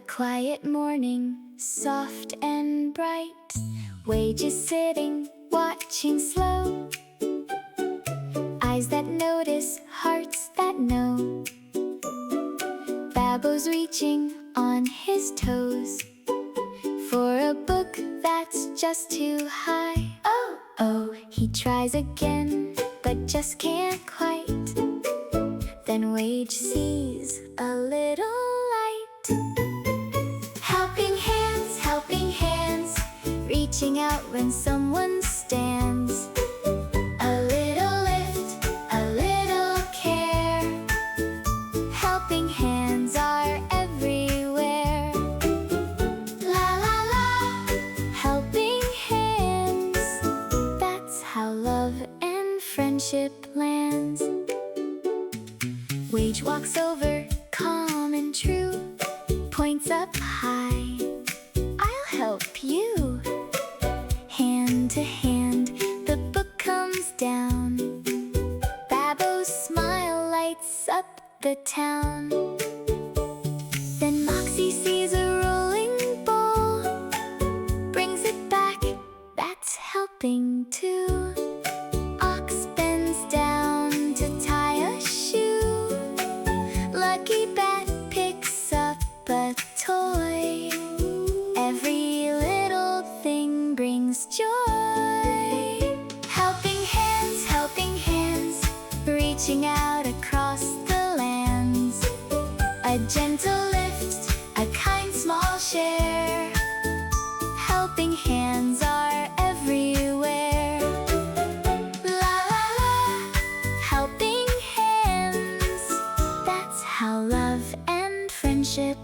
quiet morning, soft and bright. Wage is sitting, watching slow. Eyes that notice, hearts that know. Babo's reaching on his toes for a book that's just too high. Oh, oh, he tries again, but just can't quite. Then Wage sees a little light. Helping hands, reaching out when someone stands. A little lift, a little care. Helping hands are everywhere. La la la, helping hands. That's how love and friendship lands. Wage walks over, calm and true, points up high. I'll help you. Hand to hand, the book comes down. Babo's smile lights up the town. Then Moxy sees a rolling ball, brings it back, that's helping too. Ox bends down to tie a shoe. Lucky Bat picks up a toy. Every little thing brings joy. Helping hands, reaching out across the lands. A gentle lift, a kind small share. Helping hands are everywhere. La la la, helping hands. That's how love and friendship